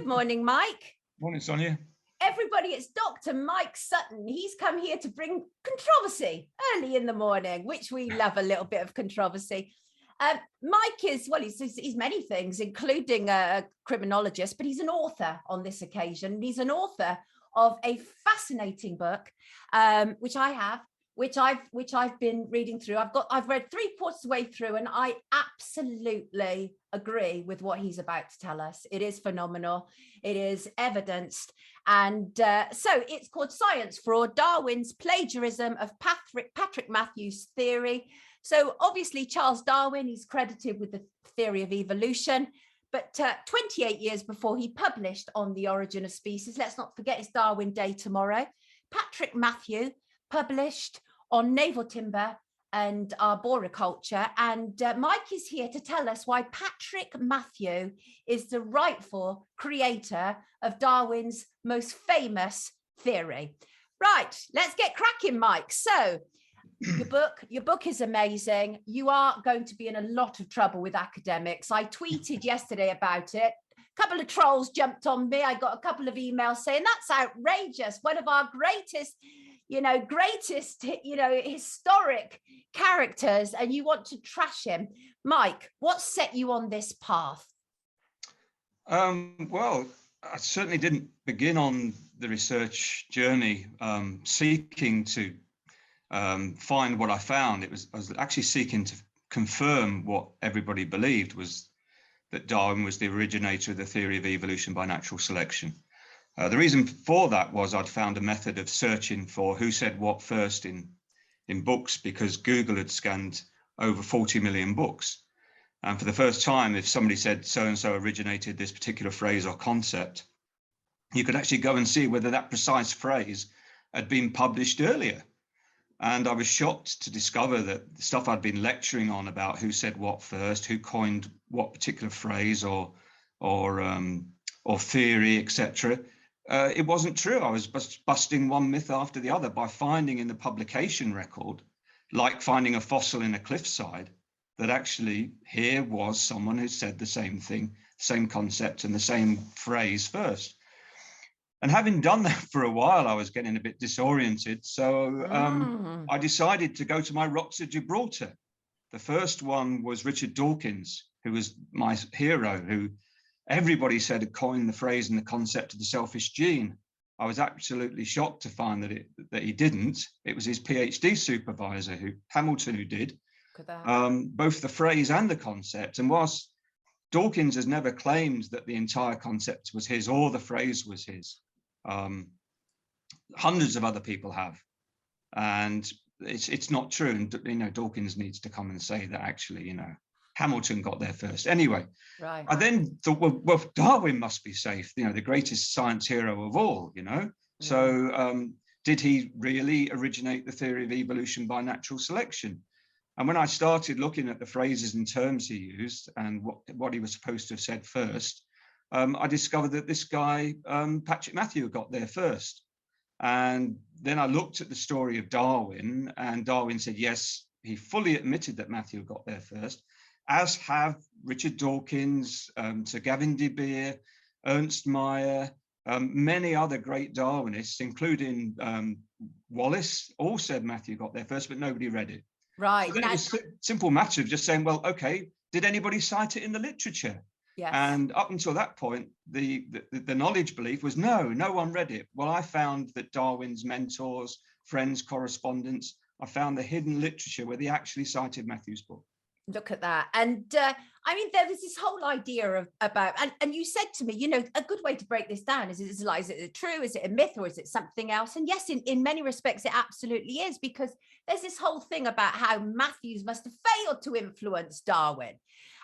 Good morning, Mike. Morning, Sonia. Everybody, it's Dr. Mike Sutton. He's come here to bring controversy early in the morning, which we love a little bit of controversy. Mike is, well, he's many things, including a criminologist, but he's an author on this occasion. He's an author of a fascinating book, which I've been reading through. I've read 3/4 of the way through, and I absolutely agree with what he's about to tell us. It is phenomenal. It is evidenced. And so it's called Science Fraud, Darwin's Plagiarism of Patrick Matthews' Theory. So obviously Charles Darwin, he's credited with the theory of evolution, but 28 years before he published On the Origin of Species, let's not forget it's Darwin Day tomorrow, Patrick Matthew published on naval timber and arboriculture. And Mike is here to tell us why Patrick Matthew is the rightful creator of Darwin's most famous theory. Right, let's get cracking, Mike. So your book is amazing. You are going to be in a lot of trouble with academics. I tweeted yesterday about it. A couple of trolls jumped on me. I got a couple of emails saying that's outrageous. One of our greatest historic characters, and you want to trash him. Mike, what set you on this path? Well, I certainly didn't begin on the research journey seeking to find what I found. I was actually seeking to confirm what everybody believed, was that Darwin was the originator of the theory of evolution by natural selection. The reason for that was I'd found a method of searching for who said what first in books, because Google had scanned over 40 million books. And for the first time, if somebody said so-and-so originated this particular phrase or concept, you could actually go and see whether that precise phrase had been published earlier. And I was shocked to discover that the stuff I'd been lecturing on about who said what first, who coined what particular phrase or theory, etc., it wasn't true. I was busting one myth after the other by finding in the publication record, like finding a fossil in a cliffside, that actually here was someone who said the same thing, same concept and the same phrase first. And having done that for a while, I was getting a bit disoriented. So I decided to go to my rocks of Gibraltar. The first one was Richard Dawkins, who was my hero, who everybody said had coined the phrase and the concept of the selfish gene. I was absolutely shocked to find that he didn't. It was his PhD supervisor, Hamilton, who did both the phrase and the concept. And whilst Dawkins has never claimed that the entire concept was his or the phrase was his, hundreds of other people have, and it's not true. And Dawkins needs to come and say that actually, Hamilton got there first. Anyway, right. I then thought, well, Darwin must be safe, the greatest science hero of all, So did he really originate the theory of evolution by natural selection? And when I started looking at the phrases and terms he used and what he was supposed to have said first, I discovered that this guy, Patrick Matthew, got there first. And then I looked at the story of Darwin, and Darwin said, yes, he fully admitted that Matthew got there first, as have Richard Dawkins, Sir Gavin de Beer, Ernst Mayr, many other great Darwinists, including Wallace, all said Matthew got there first, but nobody read it. Right. So then it was a simple matter of just saying, well, okay, did anybody cite it in the literature? Yes. And up until that point, the knowledge belief was no one read it. Well, I found that Darwin's mentors, friends, correspondents, I found the hidden literature where they actually cited Matthew's book. Look at that. And I mean, there was this whole idea about, and you said to me, a good way to break this down is it true? Is it a myth, or is it something else? And yes, in many respects, it absolutely is, because there's this whole thing about how Matthews must have failed to influence Darwin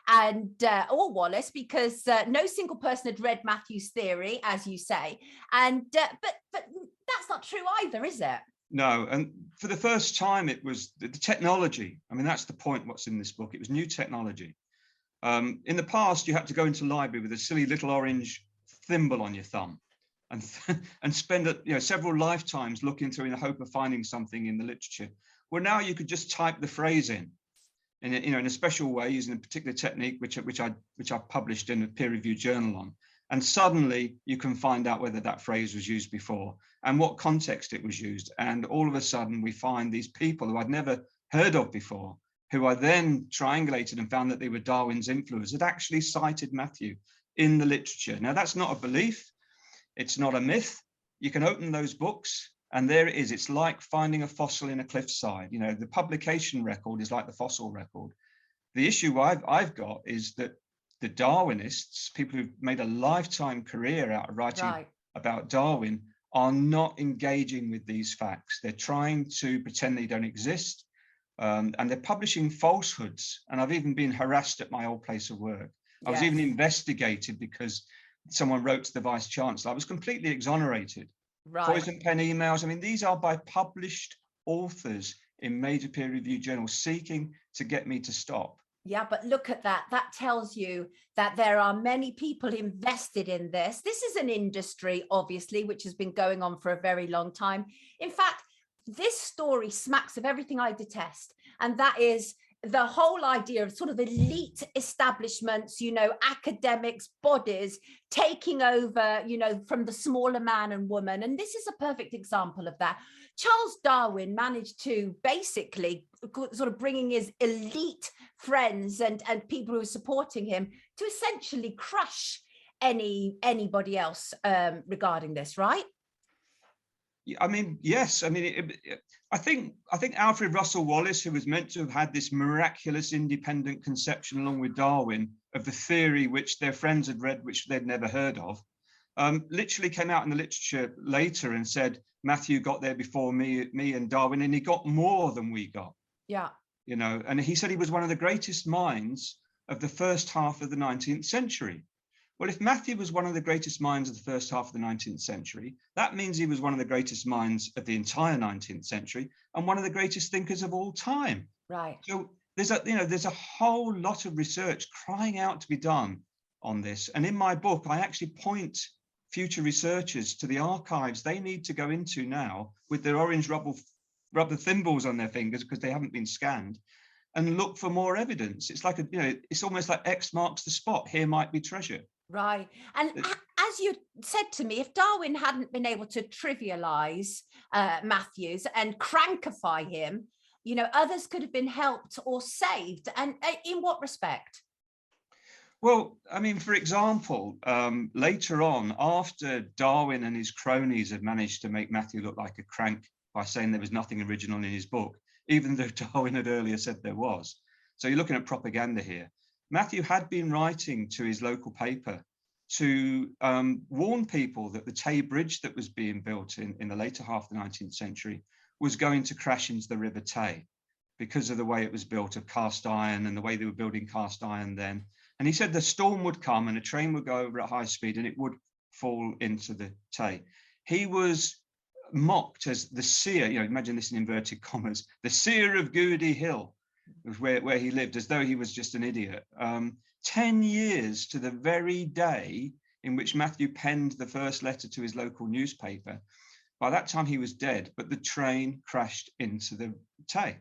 and or Wallace, because no single person had read Matthew's theory, as you say. And but that's not true either, is it? No, and for the first time, it was the technology. I mean, that's the point, what's in this book. It was new technology. In the past, you had to go into the library with a silly little orange thimble on your thumb and spend several lifetimes looking through in the hope of finding something in the literature. Well, now you could just type the phrase in a special way using a particular technique, which I published in a peer-reviewed journal on. And suddenly you can find out whether that phrase was used before and what context it was used. And all of a sudden we find these people who I'd never heard of before, who I then triangulated and found that they were Darwin's influencers, had actually cited Matthew in the literature. Now, that's not a belief. It's not a myth. You can open those books and there it is. It's like finding a fossil in a cliffside. You know, the publication record is like the fossil record. The issue I've got is that the Darwinists, people who've made a lifetime career out of writing about Darwin, are not engaging with these facts. They're trying to pretend they don't exist, and they're publishing falsehoods. And I've even been harassed at my old place of work. I was even investigated because someone wrote to the Vice Chancellor. I was completely exonerated. Poison pen emails. I mean, these are by published authors in major peer-reviewed journals seeking to get me to stop. Yeah, but look at that. That tells you that there are many people invested in this. This is an industry, obviously, which has been going on for a very long time. In fact, this story smacks of everything I detest. And that is the whole idea of sort of elite establishments, you know, academics, bodies taking over, you know, from the smaller man and woman. And this is a perfect example of that. Charles Darwin managed to basically sort of bringing his elite friends and people who were supporting him to essentially crush anybody else regarding this, right? I mean, yes. I mean, I think Alfred Russel Wallace, who was meant to have had this miraculous independent conception along with Darwin of the theory which their friends had read, which they'd never heard of, literally came out in the literature later and said, Matthew got there before me and Darwin, and he got more than we got. Yeah. You know, and he said he was one of the greatest minds of the first half of the 19th century. Well, if Matthew was one of the greatest minds of the first half of the 19th century, that means he was one of the greatest minds of the entire 19th century and one of the greatest thinkers of all time. Right. So there's a whole lot of research crying out to be done on this. And in my book, I actually point future researchers to the archives they need to go into now with their orange rubber thimbles on their fingers because they haven't been scanned, and look for more evidence. It's like it's almost like X marks the spot. Here might be treasure. Right. And as you said to me, if Darwin hadn't been able to trivialize Matthews and crankify him, you know, others could have been helped or saved. And in what respect? Well, I mean, for example, later on, after Darwin and his cronies had managed to make Matthew look like a crank by saying there was nothing original in his book, even though Darwin had earlier said there was. So you're looking at propaganda here. Matthew had been writing to his local paper to warn people that the Tay Bridge that was being built in the later half of the 19th century was going to crash into the River Tay because of the way it was built of cast iron and the way they were building cast iron then. And he said the storm would come and a train would go over at high speed and it would fall into the Tay. He was mocked as the seer, you know, imagine this in inverted commas, the seer of Goody Hill, where he lived, as though he was just an idiot. 10 years to the very day in which Matthew penned the first letter to his local newspaper. By that time he was dead, but the train crashed into the Tay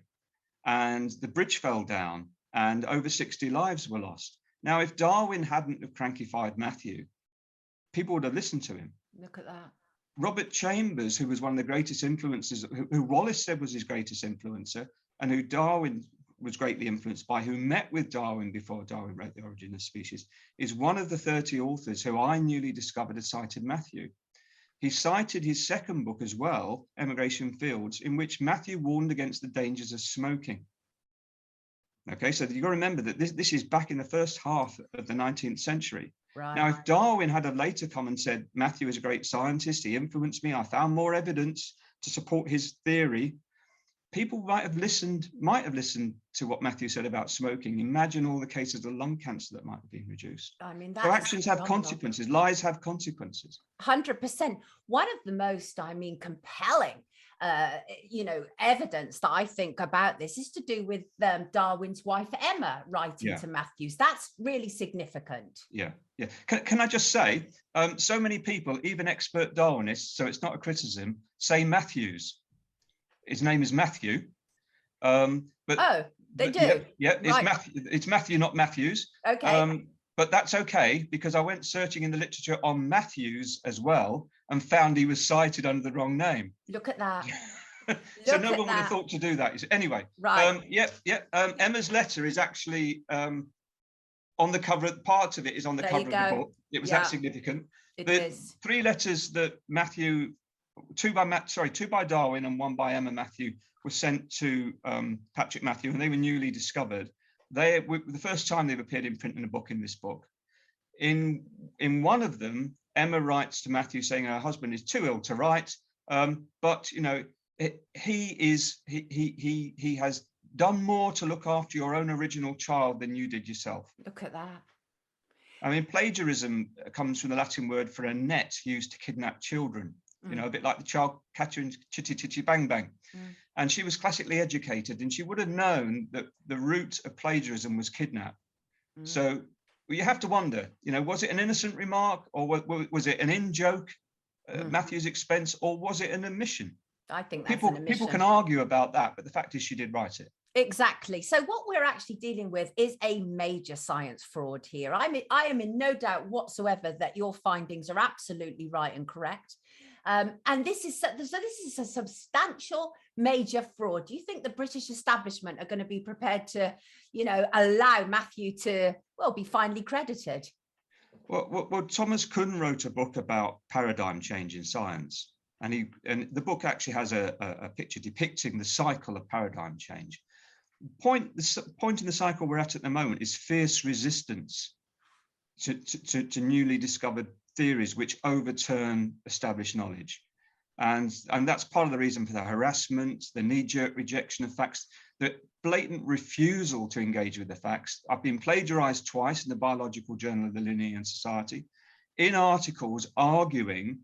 and the bridge fell down and over 60 lives were lost. Now, if Darwin hadn't have crankified Matthew, people would have listened to him. Look at that. Robert Chambers, who was one of the greatest influencers, who Wallace said was his greatest influencer, and who Darwin was greatly influenced by, who met with Darwin before Darwin wrote The Origin of Species, is one of the 30 authors who I newly discovered had cited Matthew. He cited his second book as well, Emigration Fields, in which Matthew warned against the dangers of smoking. Okay, so you've got to remember that this is back in the first half of the 19th century. Right. Now, if Darwin had have later come and said, Matthew is a great scientist, he influenced me, I found more evidence to support his theory, people might have listened to what Matthew said about smoking. Imagine all the cases of lung cancer that might have been reduced. I mean, so actions have consequences, lies have consequences. 100%. One of the most, compelling evidence that I think about this is to do with Darwin's wife Emma writing to Matthews. That's really significant. Yeah. Can I just say, so many people, even expert Darwinists, so it's not a criticism, say Matthews. His name is Matthew. But they do. Yeah, it's right. Matthew, not Matthews. Okay. But that's okay, because I went searching in the literature on Matthews as well and found he was cited under the wrong name. Look at that. So no one would have thought to do that. Anyway, right. Emma's letter is actually on the cover. Part of it is on the cover of the book. It was that significant. It is. 3 letters that Matthew, 2 by Darwin and 1 by Emma Matthew, were sent to Patrick Matthew, and they were newly discovered. They were the first time they've appeared in print in a book in this book. In one of them, Emma writes to Matthew saying her husband is too ill to write, but you know, he has done more to look after your own original child than you did yourself. Look at that. I mean, plagiarism comes from the Latin word for a net used to kidnap children. You know, a bit like the child catcher in Chitty Chitty Bang Bang. And she was classically educated, and she would have known that the root of plagiarism was kidnap. So you have to wonder, you know, was it an innocent remark, or was it an in-joke at Matthew's expense, or was it an omission? I think that's people can argue about that, but the fact is she did write it. Exactly. So what we're actually dealing with is a major science fraud here. I am in no doubt whatsoever that your findings are absolutely right and correct. And this is a substantial major fraud. Do you think the British establishment are going to be prepared to, you know, allow Matthew to, well, be finally credited? Well, Thomas Kuhn wrote a book about paradigm change in science, and the book actually has a picture depicting the cycle of paradigm change. The point in the cycle we're at the moment is fierce resistance to newly discovered theories which overturn established knowledge. And that's part of the reason for the harassment, the knee-jerk rejection of facts, the blatant refusal to engage with the facts. I've been plagiarized twice in the Biological Journal of the Linnean Society in articles arguing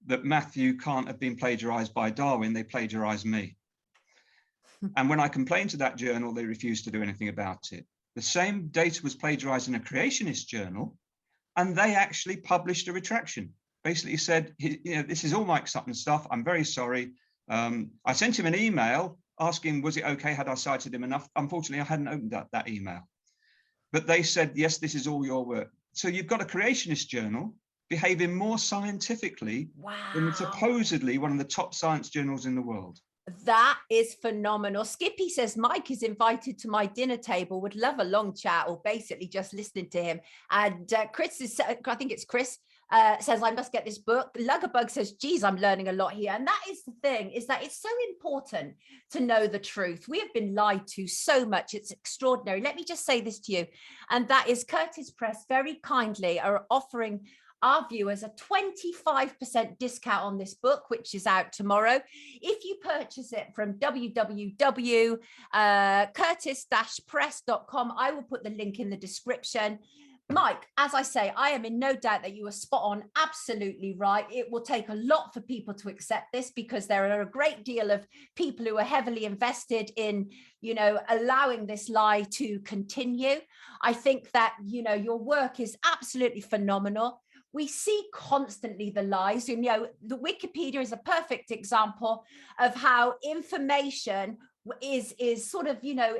that Matthew can't have been plagiarized by Darwin, they plagiarized me. And when I complained to that journal, they refused to do anything about it. The same data was plagiarized in a creationist journal, and they actually published a retraction. Basically said, you know, this is all Mike Sutton stuff. I'm very sorry. I sent him an email asking, was it okay had I cited him enough? Unfortunately, I hadn't opened up that email. But they said, yes, this is all your work. So you've got a creationist journal behaving more scientifically than supposedly one of the top science journals in the world. That is phenomenal. Skippy says, Mike is invited to my dinner table, would love a long chat or basically just listening to him. And Chris is, I think it's Chris, says, I must get this book. Luggerbug says, geez, I'm learning a lot here. And that is the thing, is that it's so important to know the truth. We have been lied to so much. It's extraordinary. Let me just say this to you. And that is Curtis Press very kindly are offering our viewers a 25% discount on this book, which is out tomorrow. If you purchase it from www.curtis-press.com, I will put the link in the description. Mike, as I say, I am in no doubt that you are spot on, absolutely right. It will take a lot for people to accept this because there are a great deal of people who are heavily invested in, you know, allowing this lie to continue. I think that, you know, your work is absolutely phenomenal. We see constantly the lies. You know, the Wikipedia is a perfect example of how information is sort of, you know,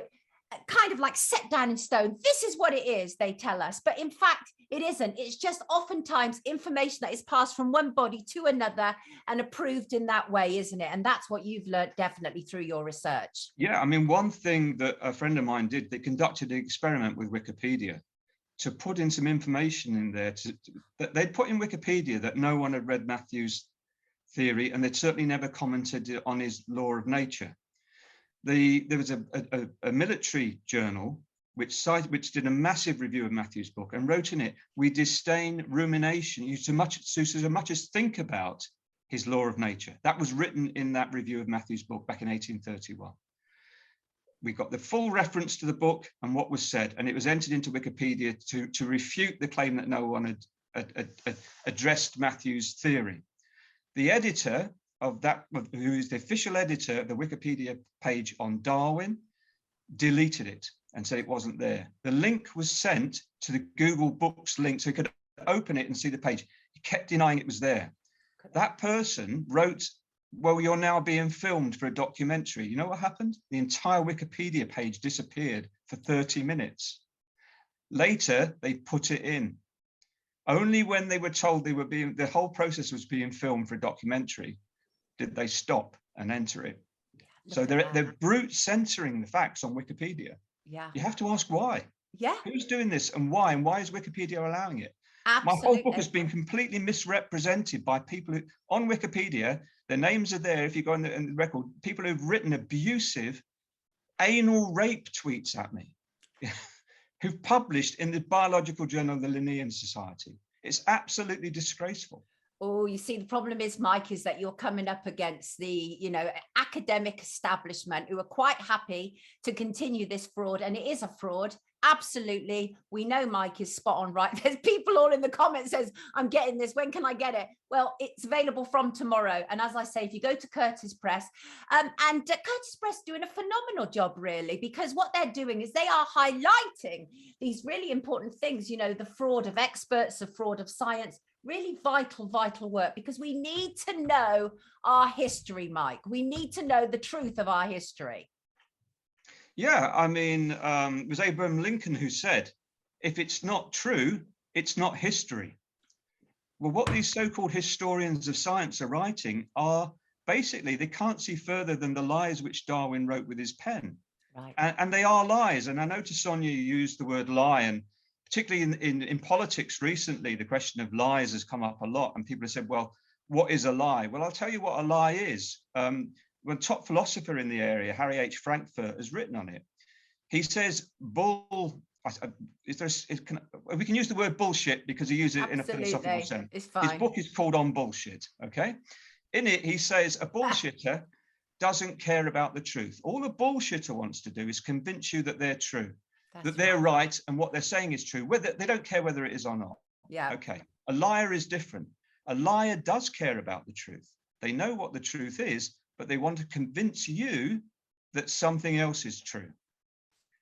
kind of like set down in stone. This is what it is, they tell us. But in fact, it isn't. It's just oftentimes information that is passed from one body to another and approved in that way, isn't it? And that's what you've learned definitely through your research. Yeah, I mean, one thing that a friend of mine did, they conducted an experiment with Wikipedia to put in some information in there. They'd put in Wikipedia that no one had read Matthew's theory, and they'd certainly never commented on his law of nature. There was a military journal which did a massive review of Matthew's book and wrote in it, "We disdain rumination, you so much as think about his law of nature." That was written in that review of Matthew's book back in 1831. We got the full reference to the book and what was said, and it was entered into Wikipedia to refute the claim that no one had addressed Matthew's theory. The editor of that, who is the official editor of the Wikipedia page on Darwin, deleted it and said it wasn't there. The link was sent to the Google Books link so he could open it and see the page. He kept denying it was there. That person wrote, "Well, you're now being filmed for a documentary." You know what happened? The entire Wikipedia page disappeared for 30 minutes. Later, they put it in. Only when they were told the whole process was being filmed for a documentary, did they stop and enter it. So they're brute censoring the facts on Wikipedia. Yeah. You have to ask why. Yeah. Who's doing this and why? And why is Wikipedia allowing it? Absolutely. My whole book has been completely misrepresented by people who, on Wikipedia, their names are there. If you go on the record, people who've written abusive, anal rape tweets at me, who've published in the biological journal of the Linnean Society. It's absolutely disgraceful. Oh, you see, the problem is, Mike, is that you're coming up against the, academic establishment who are quite happy to continue this fraud. And it is a fraud. Absolutely. We know Mike is spot on, right? There's people all in the comments says, I'm getting this. When can I get it? Well, it's available from tomorrow. And as I say, if you go to Curtis Press, Curtis Press doing a phenomenal job, really, because what they're doing is they are highlighting these really important things, the fraud of experts, the fraud of science. Really vital work, because we need to know our history, Mike. We need to know the truth of our history. Yeah, I mean, it was Abraham Lincoln who said, if it's not true, it's not history. Well, what these so-called historians of science are writing are basically, they can't see further than the lies which Darwin wrote with his pen. Right. And they are lies. And I noticed Sonia used the word lie, and particularly in politics recently, the question of lies has come up a lot, and people have said, well, what is a lie? Well, I'll tell you what a lie is. Well, top philosopher in the area, Harry H. Frankfurt, has written on it. He says, we can use the word bullshit because he uses it in a philosophical sense. It's fine. His book is called On Bullshit, okay? In it, he says, a bullshitter doesn't care about the truth. All a bullshitter wants to do is convince you that they're true. That they're right and what they're saying is true, whether they don't care whether it is or not. Yeah. Okay. A liar is different. A liar does care about the truth. They know what the truth is, but they want to convince you that something else is true.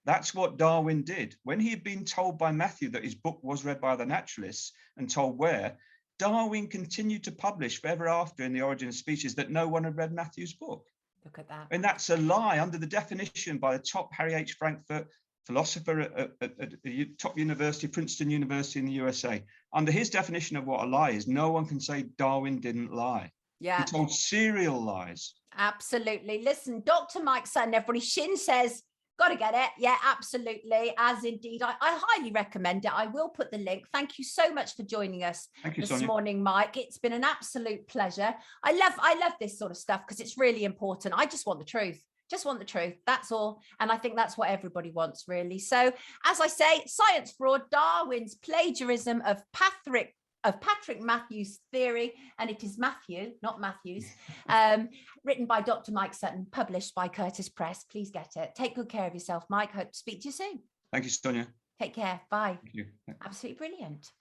That's what Darwin did. When he had been told by Matthew that his book was read by other naturalists and told where, Darwin continued to publish forever after in The Origin of Species that no one had read Matthew's book. Look at that. And that's a lie under the definition by the top Harry H. Frankfurt philosopher at a top university, Princeton University in the USA. Under his definition of what a lie is, no one can say Darwin didn't lie. Yeah. He told serial lies. Absolutely. Listen, Dr. Mike Sutton, everybody, Shin says, got to get it. Yeah, absolutely. As indeed, I highly recommend it. I will put the link. Thank you so much for joining us this morning, Mike. It's been an absolute pleasure. I love this sort of stuff because it's really important. I just want the truth. Just want the truth. That's all. And I think that's what everybody wants, really. So, as I say, science fraud, Darwin's plagiarism of Patrick Matthews' theory, and it is Matthew, not Matthews, written by Dr. Mike Sutton, published by Curtis Press. Please get it. Take good care of yourself, Mike. Hope to speak to you soon. Thank you, Sonia. Take care. Bye. Thank you. Absolutely brilliant.